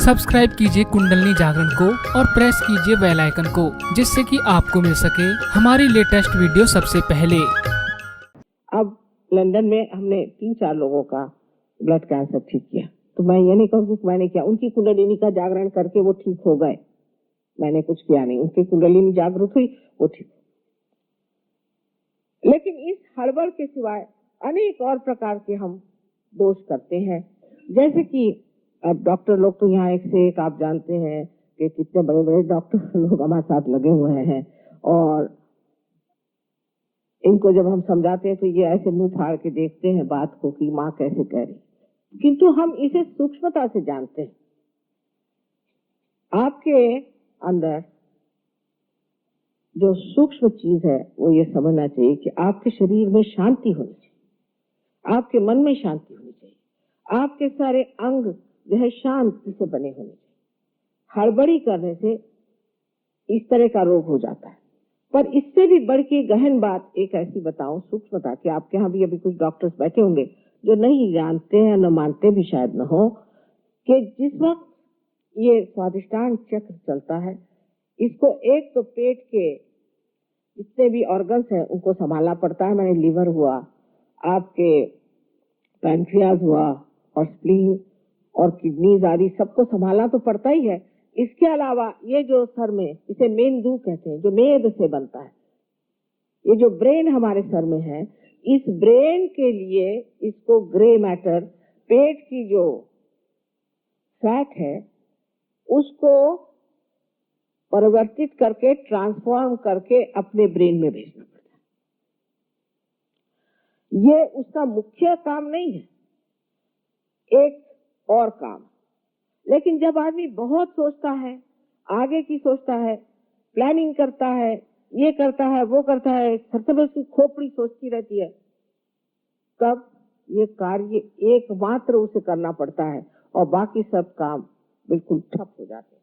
Subscribe कीजिए कुंडलनी जागरण को और प्रेस कीजिए बेल आइकन को, जिससे कि आपको मिल सके हमारी लेटेस्ट वीडियो सबसे पहले। अब लंदन में हमने 3-4 लोगों का ब्लड कैंसर ठीक किया, तो मैं ये नहीं कहूँगी कि मैंने किया, उनकी कुंडलिनी का जागरण करके वो ठीक हो गए। मैंने कुछ किया नहीं, उनकी कुंडलिनी जागृत हुई, वो ठीक। लेकिन इस हड़बड़ के सिवाय अनेक और प्रकार के हम दोष करते हैं। जैसे कि अब डॉक्टर लोग तो यहाँ एक से एक, आप जानते हैं कि कितने बड़े बड़े डॉक्टर लोग हमारे साथ लगे हुए हैं, और इनको जब हम समझाते हैं तो ये ऐसे मुंह फाड़ के देखते हैं बात को कि माँ कैसे कह रही, किंतु हम इसे सूक्ष्मता से जानते हैं। आपके अंदर जो सूक्ष्म चीज है वो ये समझना चाहिए कि आपके शरीर में शांति होनी चाहिए, आपके मन में शांति होनी चाहिए, आपके सारे अंग जो है शांति से बने होने चाहिए। हड़बड़ी करने से इस तरह का रोग हो जाता है। पर इससे भी बढ़ के गहन बात एक ऐसी बताऊं, सूक्ष्मता, कि आपके यहाँ भी अभी कुछ डॉक्टर्स बैठे होंगे जो नहीं जानते हैं, न मानते भी शायद न हो, कि जिस वक्त ये स्वादिष्टान चक्र चलता है, इसको एक तो पेट के जितने भी ऑर्गन्स हैं उनको संभालना पड़ता है। मैंने लीवर हुआ, आपके पैंक्रियाज हुआ, और स्प्लीन और किडनीज आदि सबको संभालना तो पड़ता ही है। इसके अलावा ये जो सर में, इसे मेंदू कहते हैं, जो मेद से बनता है, ये जो ब्रेन हमारे सर में है, इस ब्रेन के लिए इसको ग्रे मैटर, पेट की जो फैट है उसको परिवर्तित करके, ट्रांसफॉर्म करके अपने ब्रेन में भेजना पड़ता है। ये उसका मुख्य काम नहीं है, एक और काम। लेकिन जब आदमी बहुत सोचता है, आगे की सोचता है, प्लानिंग करता है, ये करता है, वो करता है, सबसे उसकी खोपड़ी सोचती रहती है, तब ये कार्य एकमात्र उसे करना पड़ता है और बाकी सब काम बिल्कुल ठप हो जाते हैं।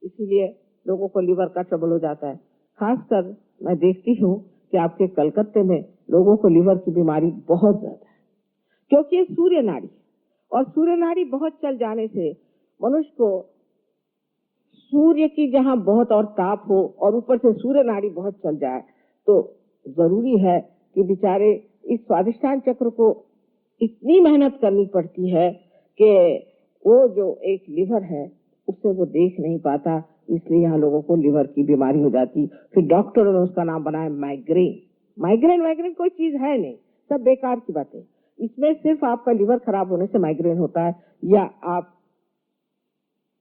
इसीलिए लोगों को लीवर का ट्रबल हो जाता है। खासकर मैं देखती हूँ कि आपके कलकत्ते में लोगों को लीवर की बीमारी बहुत ज्यादा है, क्योंकि ये सूर्य नाड़ी, और सूर्य नाड़ी बहुत चल जाने से मनुष्य को सूर्य की जहाँ बहुत और ताप हो और ऊपर से सूर्य नाड़ी बहुत चल जाए, तो जरूरी है कि बेचारे इस स्वादिष्टान चक्र को इतनी मेहनत करनी पड़ती है कि वो जो एक लीवर है उससे वो देख नहीं पाता। इसलिए यहाँ लोगों को लीवर की बीमारी हो जाती। फिर डॉक्टरों ने उसका नाम बनाया माइग्रेन। माइग्रेन कोई चीज है नहीं, सब बेकार की बातें। इसमें सिर्फ आपका लीवर खराब होने से माइग्रेन होता है, या आप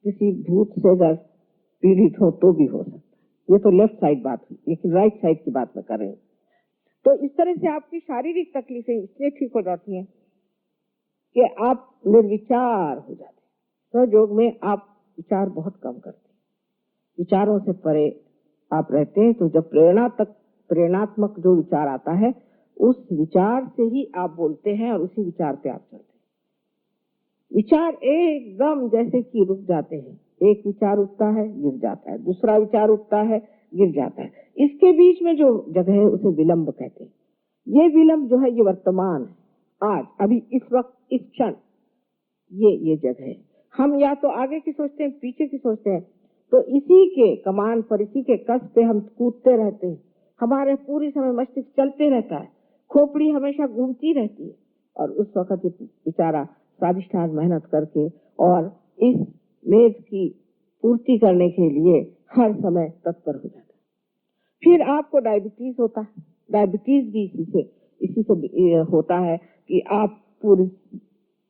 किसी भूत से अगर पीड़ित हो तो भी हो सकता है। ये तो लेफ्ट साइड बात हुई, लेकिन राइट साइड की बात मैं कर रही हूँ। तो इस तरह से आपकी शारीरिक तकलीफें इसलिए ठीक हो जाती हैं कि आप निर्विचार हो जाते हैं। सहयोग में आप विचार बहुत कम करते हैं, विचारों से परे आप रहते हैं। तो जब प्रेरणात्मक जो विचार आता है, उस विचार से ही आप बोलते हैं और उसी विचार पे आप चलते हैं। विचार एकदम जैसे कि रुक जाते हैं, एक विचार उठता है, गिर जाता है, दूसरा विचार उठता है, गिर जाता है। इसके बीच में जो जगह है उसे विलंब कहते हैं। ये विलंब जो है ये वर्तमान है, आज, अभी, इस वक्त, इस क्षण, ये जगह है। हम या तो आगे की सोचते हैं, पीछे की सोचते हैं, तो इसी के कमान पर, इसी के कस पे हम कूदते रहते हैं। हमारे पूरी समय मस्तिष्क चलते रहता है, खोपड़ी हमेशा घूमती रहती है, और उस वक्त बेचारा स्वादिष्टान मेहनत करके और इस मेद की पूर्ति करने के लिए हर समय तत्पर हो जाता है। फिर आपको डायबिटीज होता है। डायबिटीज भी इसी से होता है कि आप पूरी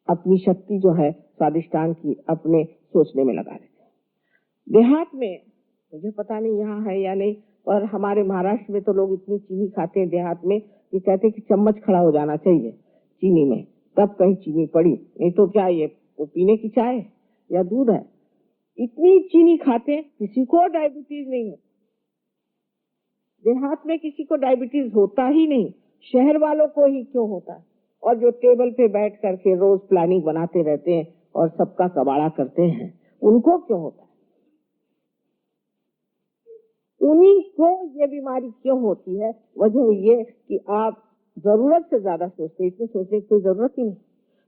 अपनी शक्ति जो है स्वादिष्टान की अपने सोचने में लगा देते हैं। देहात में, मुझे पता नहीं यहाँ है या नहीं, और हमारे महाराष्ट्र में तो लोग इतनी चीनी खाते हैं देहात में कि कहते हैं कि चम्मच खड़ा हो जाना चाहिए चीनी में, तब कहीं चीनी पड़ी, नहीं तो क्या ये वो पीने की चाय या दूध है। इतनी चीनी खाते हैं, किसी को डायबिटीज नहीं होता। देहात में किसी को डायबिटीज होता ही नहीं, शहर वालों को ही क्यों होता है। और जो टेबल पे बैठ करके रोज प्लानिंग बनाते रहते हैं और सबका कबाड़ा करते हैं, उनको क्यों होता है। उन्हीं को ये बीमारी क्यों होती है? वजह ये कि आप जरूरत से ज्यादा सोचते, इतने सोचने की कोई जरूरत ही नहीं।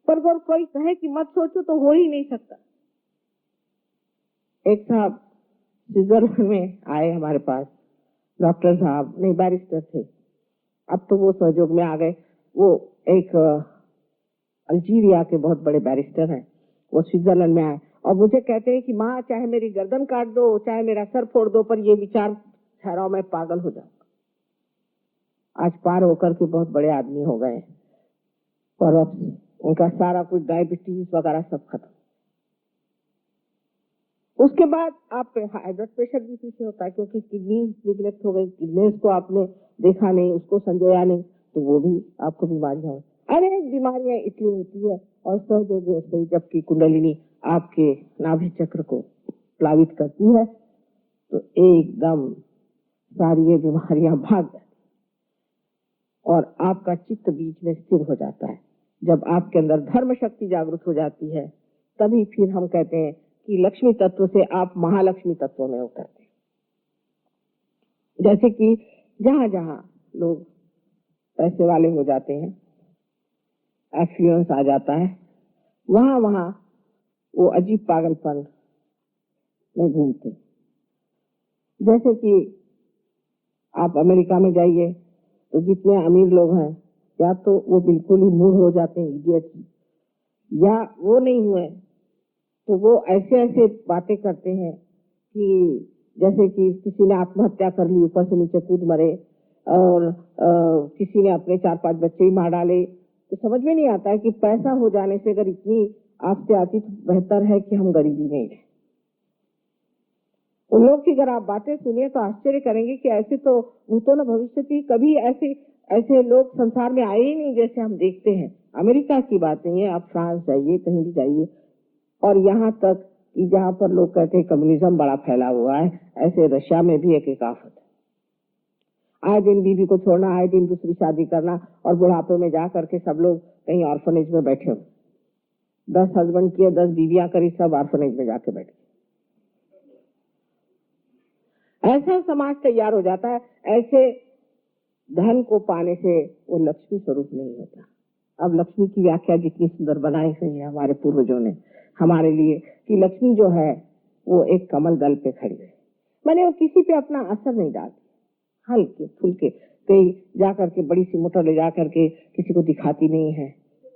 पर अगर कोई कहे कि मत सोचो तो हो ही नहीं सकता। एक साहब स्विट्जरलैंड में आए हमारे पास, डॉक्टर साहब नहीं बैरिस्टर थे, अब तो वो सहयोग में आ गए। वो एक अल्जीरिया के बहुत बड़े बैरिस्टर हैं, वो स्विट्जरलैंड में आए और मुझे कहते हैं कि माँ चाहे मेरी गर्दन काट दो, चाहे मेरा सर फोड़ दो, पर ये विचार ठहराओ मैं पागल हो जाऊंगा। आज पार होकर के बहुत बड़े आदमी हो गए और अब उनका सारा कुछ डायबिटीज वगैरह सब खत्म। उसके बाद आप पे हाई ब्लड प्रेशर भी पीछे होता है, क्योंकि किडनी निग्लेक्ट हो गई, किडनीज को आपने देखा नहीं, उसको संजोया नहीं, तो वो भी आपको बीमारियां हो, अनेक बीमारियां इसलिए होती है। और सहयोगी से जबकि कुंडलिनी आपके नाभि चक्र को प्लावित करती है तो एकदम सारी ये बीमारियां भाग जाती और आपका चित्त बीच में स्थिर हो जाता है। जब आपके अंदर धर्म शक्ति जागृत हो जाती है तभी फिर हम कहते हैं कि लक्ष्मी तत्व से आप महालक्ष्मी तत्व में उतरते हैं। जैसे कि जहां जहां लोग पैसे वाले हो जाते हैं, एफ्लुएंस आ जाता है, वहां वहां वो अजीब पागलपन में घूमते। जैसे कि आप अमेरिका में जाइए तो जितने अमीर लोग हैं या तो वो बिल्कुल ही मूड हो जाते हैं, इडियट, या वो नहीं हुए तो वो ऐसे ऐसे बातें करते हैं कि जैसे कि किसी ने आत्महत्या कर ली, ऊपर से नीचे कूद मरे, और किसी ने अपने 4-5 बच्चे ही मार डाले। तो समझ में नहीं आता है कि पैसा हो जाने से अगर इतनी आपसे आती तो बेहतर है कि हम गरीबी में रहे। उन लोग की अगर आप बातें सुनिए तो आश्चर्य करेंगे कि ऐसे तो भूतों न भविष्य थी, कभी ऐसे लोग संसार में आए ही नहीं जैसे हम देखते हैं। अमेरिका की बात नहीं है, आप फ्रांस जाइए, कहीं भी जाइए, और यहाँ तक कि जहाँ पर लोग कहते हैं कम्युनिज्म बड़ा फैला हुआ है, ऐसे रशिया में भी एक आफत है। आए दिन बीवी को छोड़ना, आए दिन दूसरी शादी करना, और बुढ़ापे में जा करके सब लोग कहीं ऑर्फनेज में बैठे हो, 10 हस्बैंड किए, 10 बीवियां करी, सब ऑर्फनेज में जाके बैठे। ऐसा समाज तैयार हो जाता है। ऐसे धन को पाने से वो लक्ष्मी स्वरूप नहीं होता। अब लक्ष्मी की व्याख्या जितनी सुंदर बनाई हुई है हमारे पूर्वजों ने हमारे लिए, कि लक्ष्मी जो है वो एक कमल दल पे खड़ी है, माने वो किसी पे अपना असर नहीं डालती, हल्के फुल्के, कहीं जाकर के बड़ी सी मोटर ले जाकर के किसी को दिखाती नहीं है,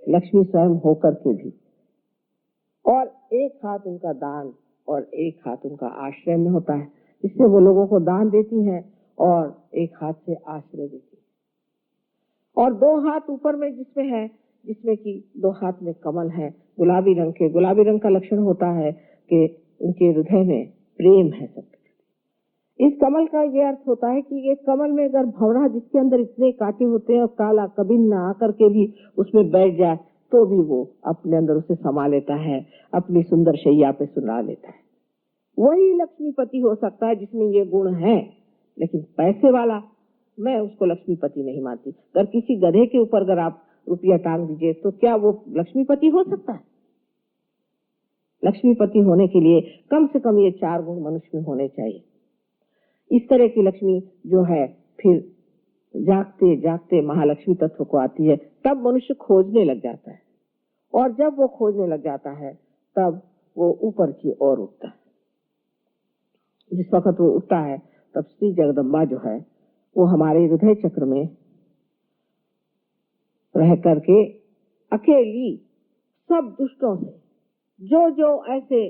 लक्ष्मी स्वयं होकर के भी। और एक हाथ उनका दान और एक हाथ उनका आश्रय में होता है, इससे वो लोगों को दान देती हैं और एक हाथ से आश्रय देती है। और 2 हाथ ऊपर में जिसमें है, जिसमें कि 2 हाथ में कमल है गुलाबी रंग के। गुलाबी रंग का लक्षण होता है कि उनके हृदय में प्रेम है सबके। इस कमल का ये अर्थ होता है कि ये कमल में अगर भंवरा जिसके अंदर इतने कांटे होते हैं और काला कबिन ना आकर के भी उसमें बैठ जाए तो भी वो अपने अंदर उसे समा लेता है, अपनी सुंदर शैया पे सुला लेता है। वही लक्ष्मीपति हो सकता है जिसमें ये गुण है। लेकिन पैसे वाला मैं उसको लक्ष्मीपति नहीं मानती। अगर किसी गधे के ऊपर अगर आप रुपया टांग दीजिए तो क्या वो लक्ष्मीपति हो सकता है? लक्ष्मीपति होने के लिए कम से कम ये 4 गुण मनुष्य में होने चाहिए। इस तरह की लक्ष्मी जो है फिर जागते जागते महालक्ष्मी तत्व को आती है, तब मनुष्य खोजने लग जाता है। और जब वो खोजने लग जाता है तब वो ऊपर की ओर उठता है। जिस वक्त वो उठता है तब श्री जगदम्बा जो है वो हमारे हृदय चक्र में रह करके अकेली सब दुष्टों से जो जो ऐसे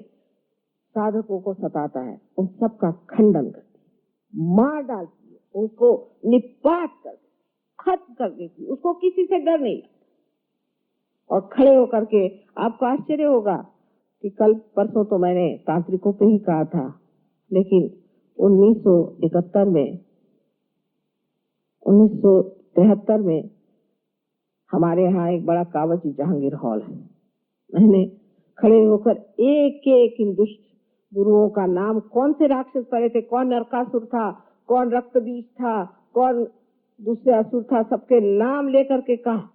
साधकों को सताता है उन सब का खंडन करती, मार डालती है, उनको निपात कर खत्म कर देती, उसको किसी से डर नहीं। और खड़े होकर के आपको आश्चर्य होगा कि कल परसों तो मैंने तांत्रिकों पे ही कहा था, लेकिन 1973 में 1973 में हमारे यहाँ एक बड़ा कावजी जहांगीर हॉल है। मैंने खड़े होकर एक एक इन दुष्ट गुरुओं का नाम, कौन से राक्षस पड़े थे, कौन नरकासुर था, कौन रक्तबीज था, कौन दूसरे असुर था, सबके नाम लेकर के कहा।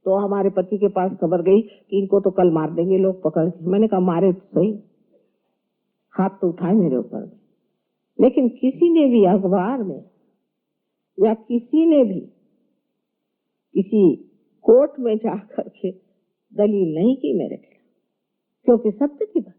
तो हमारे पति के पास खबर गई कि इनको तो कल मार देंगे लोग पकड़ के। मैंने कहा मारे तो सही, हाथ तो उठाए मेरे ऊपर, लेकिन किसी ने भी अखबार में या किसी ने भी किसी कोर्ट में जाकर के दलील नहीं की मेरे खिलाफ, क्योंकि सत्य की बात।